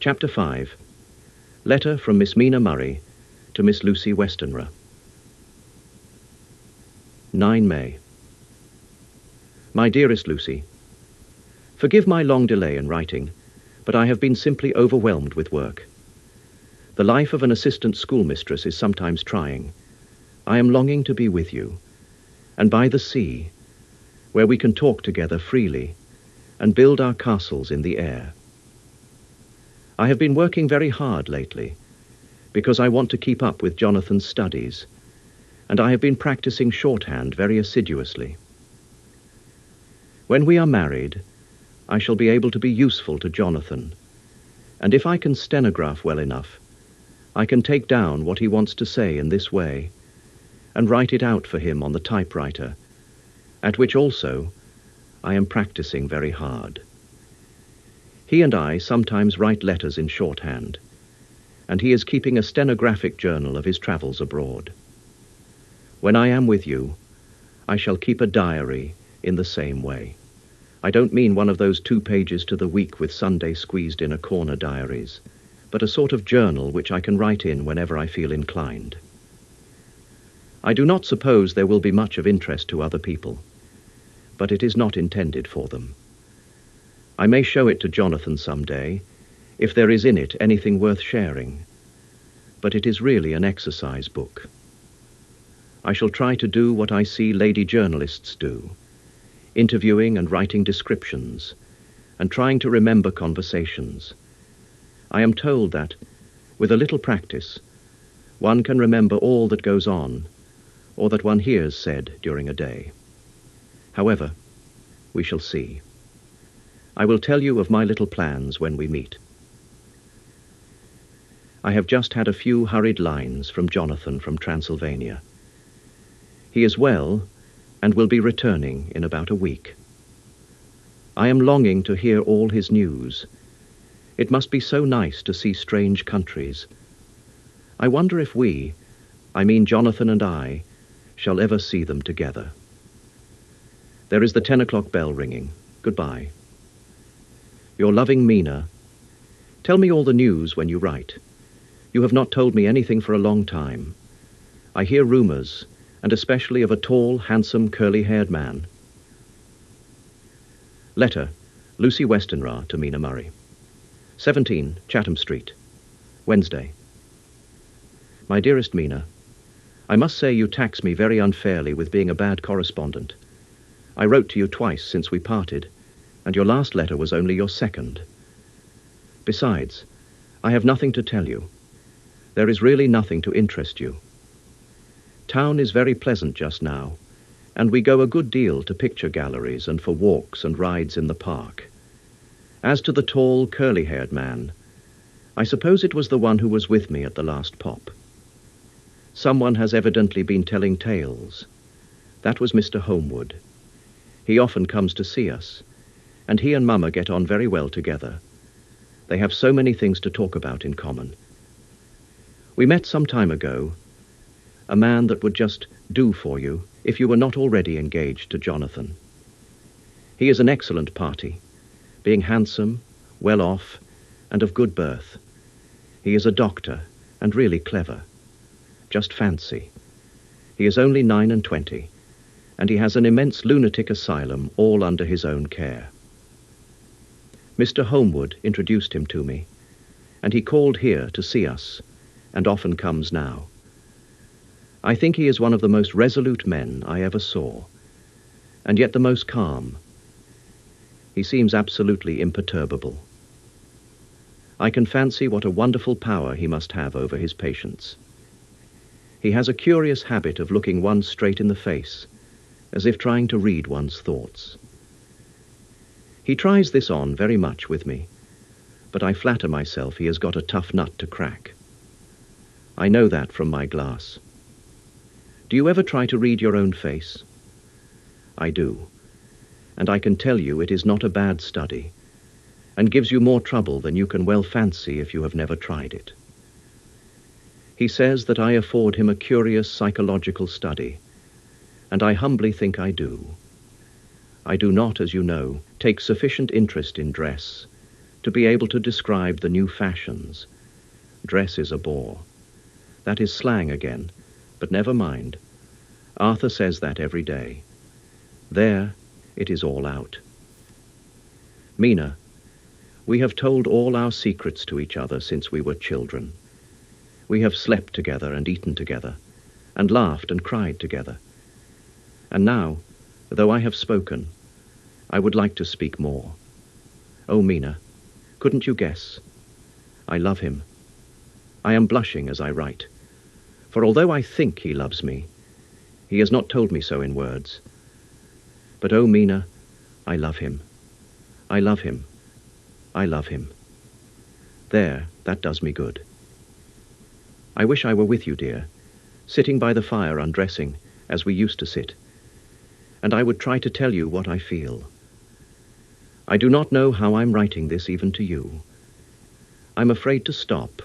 Chapter 5. Letter from Miss Mina Murray to Miss Lucy Westenra. 9 May. My dearest Lucy, forgive my long delay in writing, but I have been simply overwhelmed with work. The life of an assistant schoolmistress is sometimes trying. I am longing to be with you, and by the sea, where we can talk together freely and build our castles in the air. I have been working very hard lately, because I want to keep up with Jonathan's studies, and I have been practicing shorthand very assiduously. When we are married, I shall be able to be useful to Jonathan, and if I can stenograph well enough, I can take down what he wants to say in this way, and write it out for him on the typewriter, at which also I am practicing very hard. He and I sometimes write letters in shorthand, and he is keeping a stenographic journal of his travels abroad. When I am with you, I shall keep a diary in the same way. I don't mean one of those 2 pages to the week with Sunday squeezed in a corner diaries, but a sort of journal which I can write in whenever I feel inclined. I do not suppose there will be much of interest to other people, but it is not intended for them. I may show it to Jonathan some day, if there is in it anything worth sharing, but it is really an exercise book. I shall try to do what I see lady journalists do, interviewing and writing descriptions, and trying to remember conversations. I am told that, with a little practice, one can remember all that goes on, or that one hears said during a day. However, we shall see. I will tell you of my little plans when we meet. I have just had a few hurried lines from Jonathan from Transylvania. He is well, and will be returning in about a week. I am longing to hear all his news. It must be so nice to see strange countries. I wonder if we, I mean Jonathan and I, shall ever see them together. There is the 10 o'clock bell ringing. Goodbye. Your loving Mina. Tell me all the news when you write. You have not told me anything for a long time. I hear rumors, and especially of a tall, handsome, curly-haired man. Letter, Lucy Westenra to Mina Murray. 17, Chatham Street, Wednesday. My dearest Mina, I must say you tax me very unfairly with being a bad correspondent. I wrote to you twice since we parted, and your last letter was only your second. Besides, I have nothing to tell you. There is really nothing to interest you. Town is very pleasant just now, and we go a good deal to picture galleries and for walks and rides in the park. As to the tall, curly-haired man, I suppose it was the one who was with me at the last pop. Someone has evidently been telling tales. That was Mr. Homewood. He often comes to see us, and he and Mama get on very well together. They have so many things to talk about in common. We met some time ago, a man that would just do for you if you were not already engaged to Jonathan. He is an excellent party, being handsome, well off, and of good birth. He is a doctor, and really clever. Just fancy. He is only 29, and he has an immense lunatic asylum all under his own care. Mr. Homewood introduced him to me, and he called here to see us, and often comes now. I think he is one of the most resolute men I ever saw, and yet the most calm. He seems absolutely imperturbable. I can fancy what a wonderful power he must have over his patients. He has a curious habit of looking one straight in the face, as if trying to read one's thoughts. He tries this on very much with me, but I flatter myself he has got a tough nut to crack. I know that from my glass. Do you ever try to read your own face? I do, and I can tell you it is not a bad study, and gives you more trouble than you can well fancy if you have never tried it. He says that I afford him a curious psychological study, and I humbly think I do. I do not, as you know, take sufficient interest in dress, to be able to describe the new fashions. Dress is a bore. That is slang again, but never mind. Arthur says that every day. There, it is all out. Mina, we have told all our secrets to each other since we were children. We have slept together and eaten together, and laughed and cried together. And now, though I have spoken, I would like to speak more. Oh, Mina, couldn't you guess? I love him. I am blushing as I write, for although I think he loves me, he has not told me so in words. But oh, Mina, I love him. I love him. I love him. There, that does me good. I wish I were with you, dear, sitting by the fire undressing, as we used to sit, and I would try to tell you what I feel. I do not know how I'm writing this even to you. I'm afraid to stop,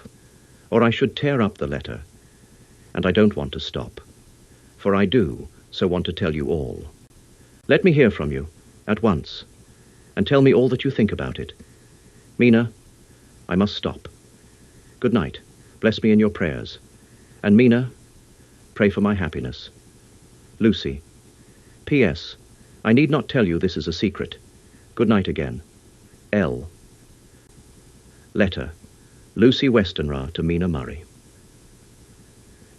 or I should tear up the letter, and I don't want to stop, for I do so want to tell you all. Let me hear from you, at once, and tell me all that you think about it. Mina, I must stop. Good night. Bless me in your prayers. And Mina, pray for my happiness. Lucy. P.S. I need not tell you this is a secret. Good night again. L. Letter. Lucy Westenra to Mina Murray.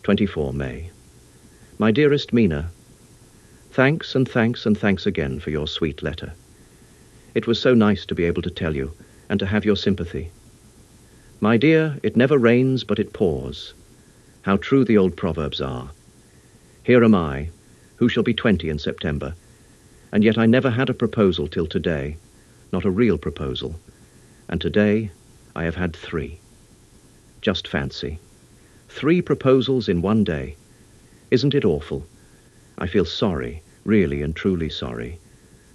24 May. My dearest Mina, thanks and thanks and thanks again for your sweet letter. It was so nice to be able to tell you and to have your sympathy. My dear, it never rains but it pours. How true the old proverbs are. Here am I, who shall be 20 in September, and yet I never had a proposal till today, not a real proposal, and today I have had 3. Just fancy. 3 proposals in one day. Isn't it awful? I feel sorry, really and truly sorry,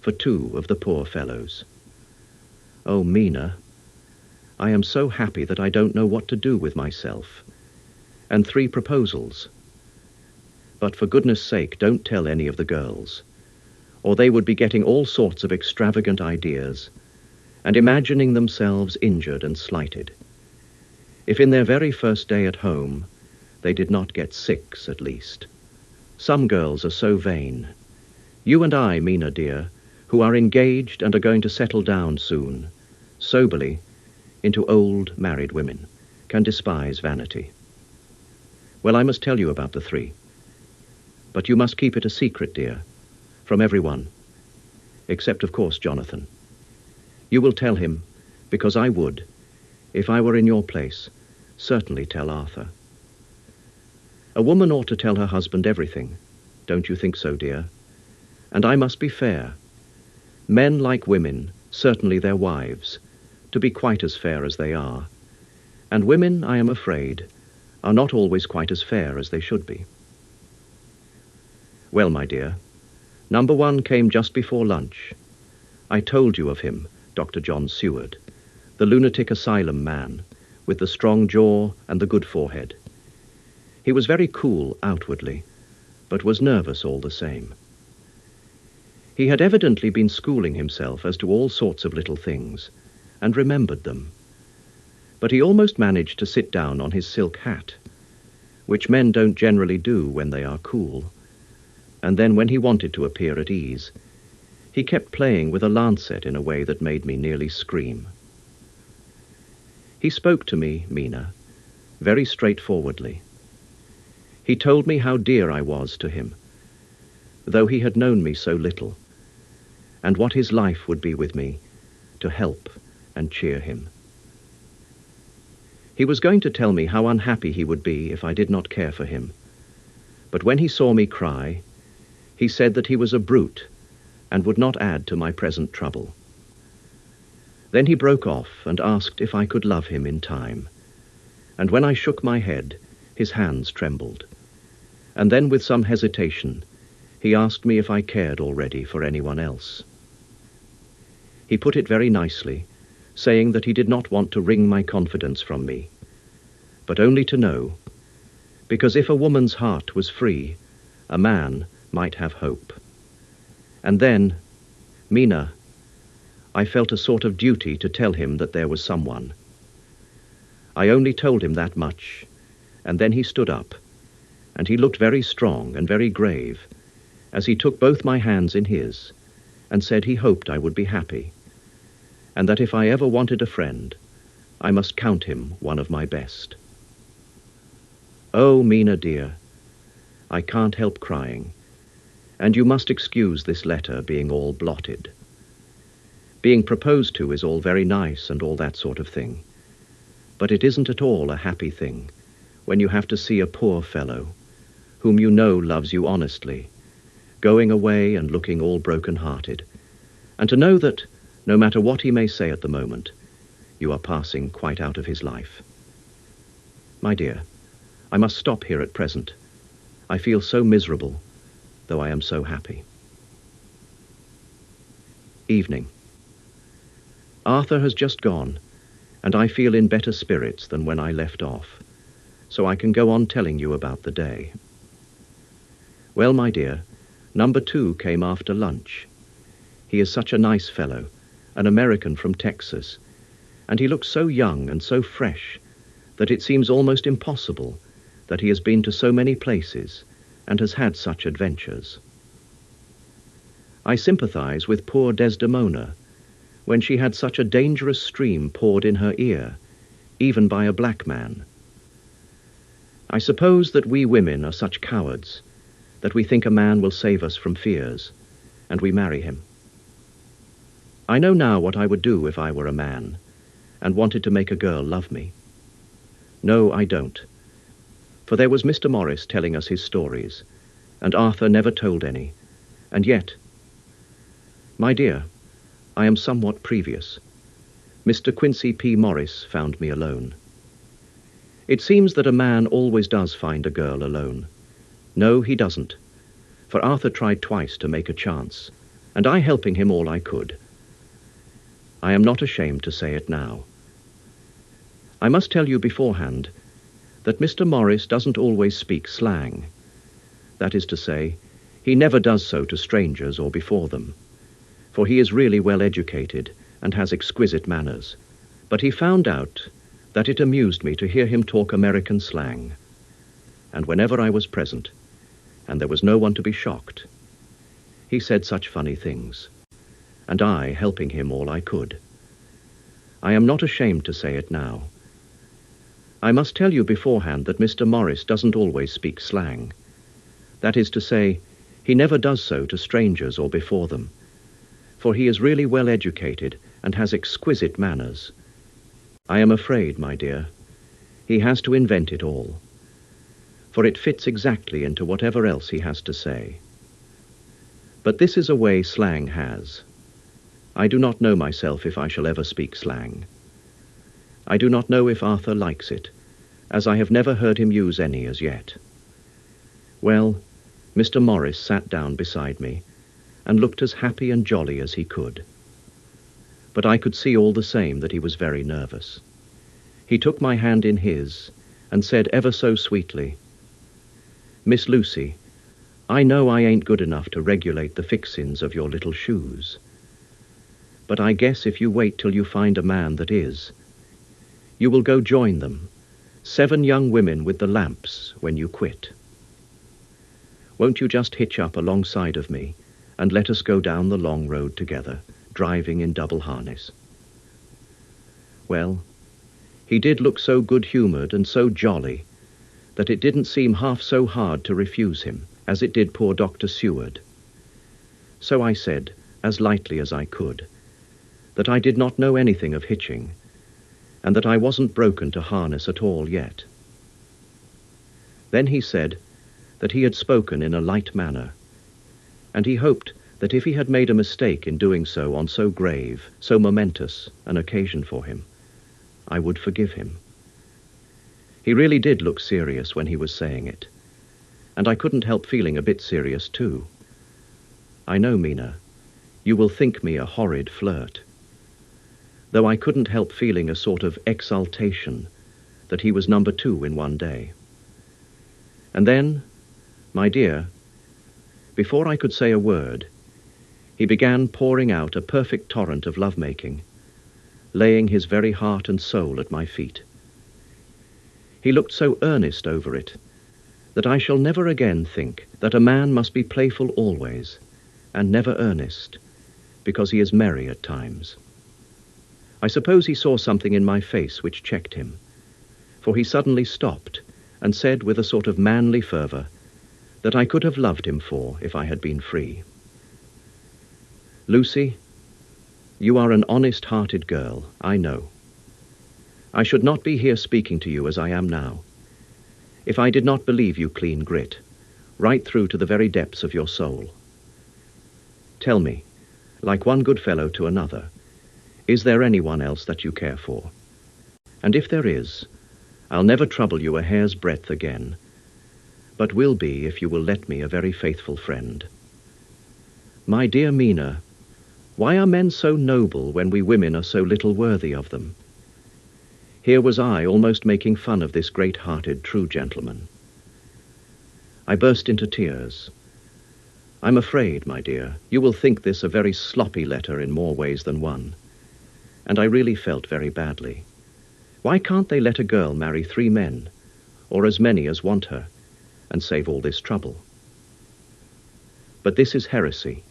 for 2 of the poor fellows. Oh, Mina, I am so happy that I don't know what to do with myself. And 3 proposals. But for goodness sake, don't tell any of the girls, or they would be getting all sorts of extravagant ideas, and imagining themselves injured and slighted. If in their very first day at home, they did not get 6 at least. Some girls are so vain. You and I, Mina dear, who are engaged and are going to settle down soon, soberly, into old married women, can despise vanity. Well, I must tell you about the 3. But you must keep it a secret, dear, from everyone, except, of course, Jonathan. You will tell him, because I would, if I were in your place, certainly tell Arthur. A woman ought to tell her husband everything, don't you think so, dear? And I must be fair. Men like women, certainly their wives, to be quite as fair as they are. And women, I am afraid, are not always quite as fair as they should be. Well, my dear, number 1 came just before lunch. I told you of him, Dr. John Seward, the lunatic asylum man, with the strong jaw and the good forehead. He was very cool outwardly, but was nervous all the same. He had evidently been schooling himself as to all sorts of little things, and remembered them. But he almost managed to sit down on his silk hat, which men don't generally do when they are cool, and then when he wanted to appear at ease, he kept playing with a lancet in a way that made me nearly scream. He spoke to me, Mina, very straightforwardly. He told me how dear I was to him, though he had known me so little, and what his life would be with me, to help and cheer him. He was going to tell me how unhappy he would be if I did not care for him, but when he saw me cry, he said that he was a brute and would not add to my present trouble. Then he broke off and asked if I could love him in time, and when I shook my head, his hands trembled, and then with some hesitation, he asked me if I cared already for anyone else. He put it very nicely, saying that he did not want to wring my confidence from me, but only to know, because if a woman's heart was free, a man might have hope. And then, Mina, I felt a sort of duty to tell him that there was someone. I only told him that much, and then he stood up, and he looked very strong and very grave, as he took both my hands in his, and said he hoped I would be happy, and that if I ever wanted a friend, I must count him one of my best. Oh, Mina dear, I can't help crying, and you must excuse this letter being all blotted. Being proposed to is all very nice and all that sort of thing, but it isn't at all a happy thing when you have to see a poor fellow, whom you know loves you honestly, going away and looking all broken-hearted, and to know that, no matter what he may say at the moment, you are passing quite out of his life. My dear, I must stop here at present. I feel so miserable, though I am so happy. Evening. Arthur has just gone, and I feel in better spirits than when I left off, so I can go on telling you about the day. Well, my dear, number 2 came after lunch. He is such a nice fellow, an American from Texas, and he looks so young and so fresh that it seems almost impossible that he has been to so many places and has had such adventures. I sympathize with poor Desdemona when she had such a dangerous stream poured in her ear, even by a black man. I suppose that we women are such cowards that we think a man will save us from fears, and we marry him. I know now what I would do if I were a man, and wanted to make a girl love me. No, I don't, for there was Mr. Morris telling us his stories, and Arthur never told any, and yet, my dear, I am somewhat previous. Mr. Quincy P. Morris found me alone. It seems that a man always does find a girl alone. No, he doesn't, for Arthur tried twice to make a chance, and I helping him all I could. I am not ashamed to say it now. I must tell you beforehand that Mr. Morris doesn't always speak slang. That is to say, he never does so to strangers or before them, for he is really well educated and has exquisite manners. But he found out that it amused me to hear him talk American slang, and whenever I was present, and there was no one to be shocked, he said such funny things, and I helping him all I could. I am not ashamed to say it now. I must tell you beforehand that Mr. Morris doesn't always speak slang. That is to say, he never does so to strangers or before them, for he is really well educated and has exquisite manners. I am afraid, my dear, he has to invent it all, for it fits exactly into whatever else he has to say. But this is a way slang has. I do not know myself if I shall ever speak slang. I do not know if Arthur likes it, as I have never heard him use any as yet. Well, Mr. Morris sat down beside me and looked as happy and jolly as he could. But I could see all the same that he was very nervous. He took my hand in his and said ever so sweetly, "Miss Lucy, I know I ain't good enough to regulate the fixins of your little shoes, but I guess if you wait till you find a man that is, you will go join them, 7 young women with the lamps, when you quit. Won't you just hitch up alongside of me and let us go down the long road together, driving in double harness?" Well, he did look so good-humoured and so jolly that it didn't seem half so hard to refuse him as it did poor Dr. Seward. So I said, as lightly as I could, that I did not know anything of hitching, and that I wasn't broken to harness at all yet. Then he said that he had spoken in a light manner, and he hoped that if he had made a mistake in doing so on so grave, so momentous an occasion for him, I would forgive him. He really did look serious when he was saying it, and I couldn't help feeling a bit serious too. I know, Mina, you will think me a horrid flirt, though I couldn't help feeling a sort of exultation that he was number 2 in one day. And then, my dear, before I could say a word, He began pouring out a perfect torrent of love-making, laying his very heart and soul at my feet. He looked so earnest over it that I shall never again think that a man must be playful always, and never earnest, because he is merry at times. I suppose he saw something in my face which checked him, for he suddenly stopped and said with a sort of manly fervour that I could have loved him for if I had been free. Lucy, you are an honest-hearted girl, I know. I should not be here speaking to you as I am now, if I did not believe you clean grit, right through to the very depths of your soul. Tell me, like one good fellow to another, is there anyone else that you care for? And if there is, I'll never trouble you a hair's breadth again, but will be, if you will let me, a very faithful friend. My dear Mina, why are men so noble when we women are so little worthy of them? Here was I almost making fun of this great-hearted, true gentleman. I burst into tears. I'm afraid, my dear, you will think this a very sloppy letter in more ways than one, and I really felt very badly. Why can't they let a girl marry 3 men, or as many as want her, and save all this trouble? But this is heresy,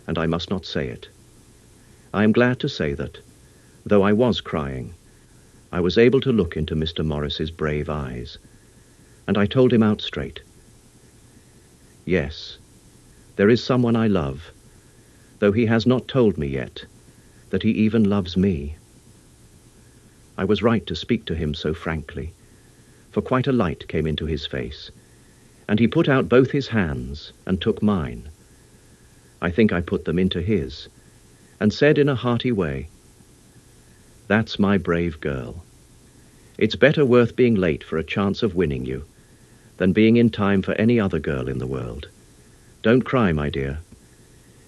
and I must not say it. I am glad to say that, though I was crying, I was able to look into Mr. Morris's brave eyes, and I told him out straight. Yes, there is someone I love, though he has not told me yet that he even loves me. I was right to speak to him so frankly, for quite a light came into his face, and he put out both his hands and took mine. I think I put them into his, and said in a hearty way, "That's my brave girl. It's better worth being late for a chance of winning you than being in time for any other girl in the world. Don't cry, my dear.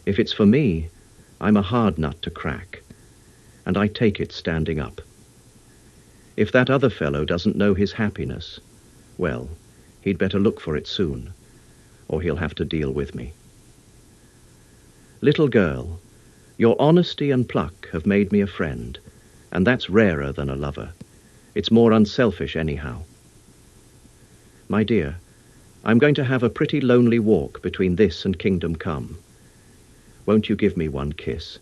If it's for me, I'm a hard nut to crack, and I take it standing up. If that other fellow doesn't know his happiness, well, he'd better look for it soon, or he'll have to deal with me. Little girl, your honesty and pluck have made me a friend, and that's rarer than a lover. It's more unselfish anyhow. My dear, I'm going to have a pretty lonely walk between this and Kingdom Come. Won't you give me one kiss?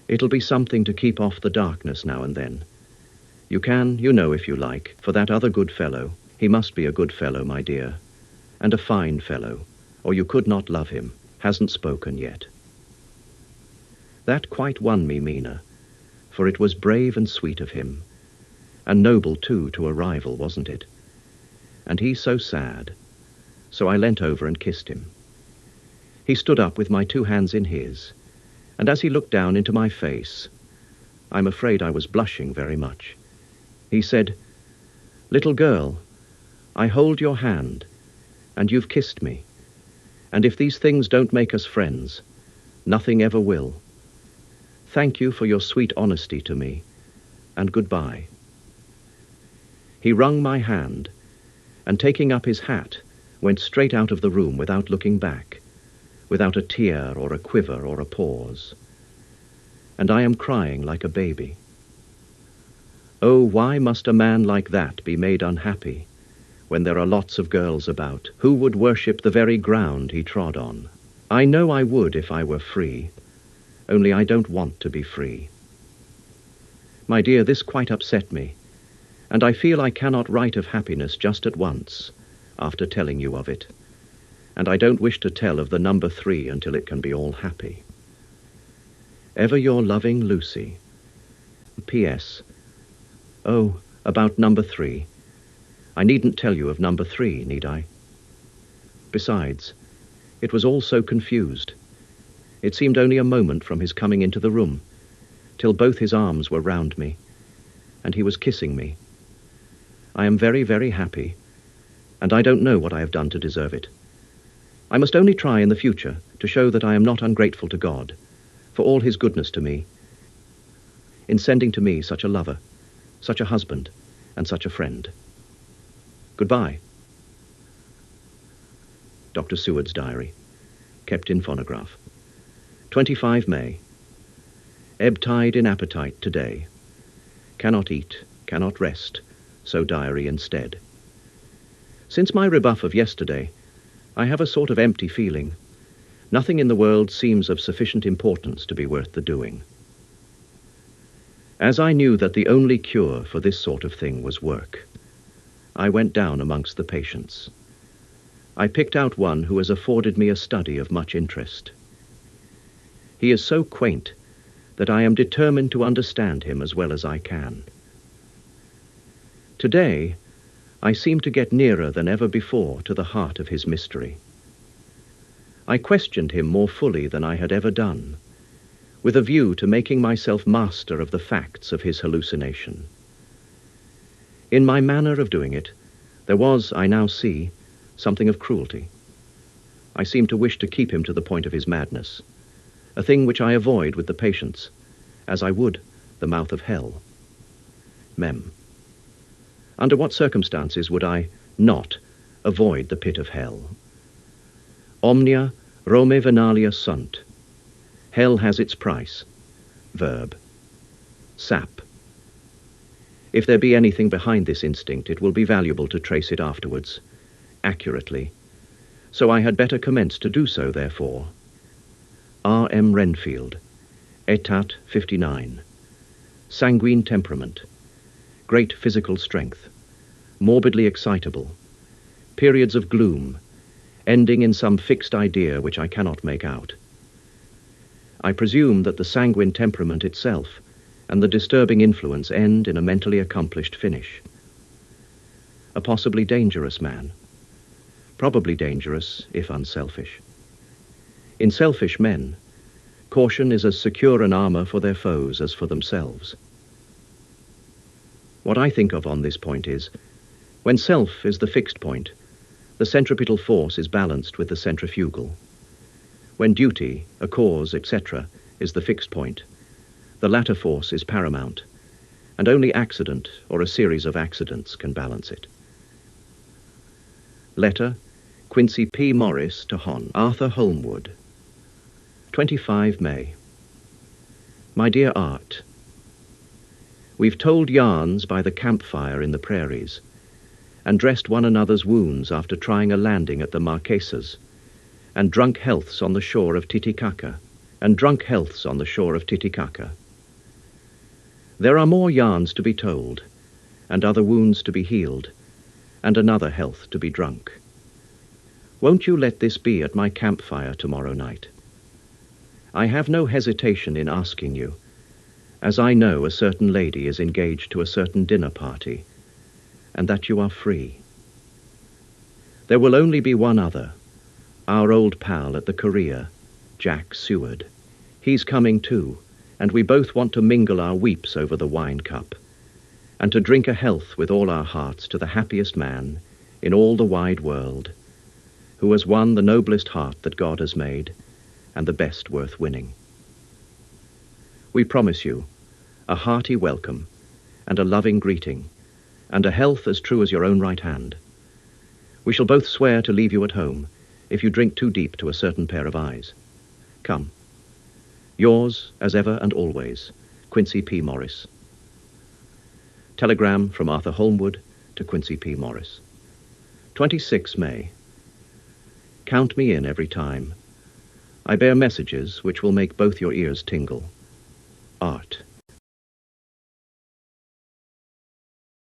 It'll be something to keep off the darkness now and then. You can, you know, if you like, for that other good fellow. He must be a good fellow, my dear, and a fine fellow, or you could not love him. Hasn't spoken yet." That quite won me, Mina, for it was brave and sweet of him, and noble, too, to a rival, wasn't it? And he so sad, so I leant over and kissed him. He stood up with my 2 hands in his, and as he looked down into my face, I'm afraid I was blushing very much, he said, "Little girl, I hold your hand, and you've kissed me, and if these things don't make us friends, nothing ever will. Thank you for your sweet honesty to me, and goodbye." He wrung my hand, and taking up his hat, went straight out of the room without looking back, without a tear or a quiver or a pause. And I am crying like a baby. Oh, why must a man like that be made unhappy, when there are lots of girls about who would worship the very ground he trod on? I know I would if I were free, only I don't want to be free. My dear, this quite upset me, and I feel I cannot write of happiness just at once, after telling you of it, and I don't wish to tell of the number 3 until it can be all happy. Ever your loving Lucy. P.S. Oh, about number 3. I needn't tell you of number 3, need I? Besides, it was all so confused. It seemed only a moment from his coming into the room, till both his arms were round me, and he was kissing me. I am very, very happy, and I don't know what I have done to deserve it. I must only try in the future to show that I am not ungrateful to God for all his goodness to me, in sending to me such a lover, such a husband, and such a friend. Goodbye. Dr. Seward's diary, kept in phonograph. 25 May. Ebb tide in appetite today. Cannot eat, cannot rest, so diary instead. Since my rebuff of yesterday, I have a sort of empty feeling. Nothing in the world seems of sufficient importance to be worth the doing. As I knew that the only cure for this sort of thing was work, I went down amongst the patients. I picked out one who has afforded me a study of much interest. He is so quaint that I am determined to understand him as well as I can. Today, I seem to get nearer than ever before to the heart of his mystery. I questioned him more fully than I had ever done, with a view to making myself master of the facts of his hallucination. In my manner of doing it, there was, I now see, something of cruelty. I seemed to wish to keep him to the point of his madness, a thing which I avoid with the patients, as I would the mouth of hell. Mem. Under what circumstances would I not avoid the pit of hell? Omnia Rome venalia sunt. Hell has its price. Verb. Sap. If there be anything behind this instinct, it will be valuable to trace it afterwards, accurately. So I had better commence to do so, therefore. R. M. Renfield, Etat 59. Sanguine temperament. Great physical strength. Morbidly excitable. Periods of gloom, ending in some fixed idea which I cannot make out. I presume that the sanguine temperament itself and the disturbing influence end in a mentally accomplished finish. A possibly dangerous man. Probably dangerous, if unselfish. In selfish men, caution is as secure an armor for their foes as for themselves. What I think of on this point is, when self is the fixed point, the centripetal force is balanced with the centrifugal. When duty, a cause, etc., is the fixed point, the latter force is paramount, and only accident or a series of accidents can balance it. Letter, Quincy P. Morris to Hon. Arthur Holmwood. 25 May. My dear Art, we've told yarns by the campfire in the prairies, and dressed one another's wounds after trying a landing at the Marquesas, and drunk healths on the shore of Titicaca, There are more yarns to be told, and other wounds to be healed, and another health to be drunk. Won't you let this be at my campfire tomorrow night? I have no hesitation in asking you, as I know a certain lady is engaged to a certain dinner party, and that you are free. There will only be one other, our old pal at the Korea, Jack Seward. He's coming too, and we both want to mingle our weeps over the wine cup, and to drink a health with all our hearts to the happiest man in all the wide world, who has won the noblest heart that God has made, and the best worth winning. We promise you a hearty welcome, and a loving greeting, and a health as true as your own right hand. We shall both swear to leave you at home, if you drink too deep to a certain pair of eyes. Come. Yours, as ever and always, Quincy P. Morris. Telegram from Arthur Holmwood to Quincy P. Morris. 26 May. Count me in every time. I bear messages which will make both your ears tingle. Art.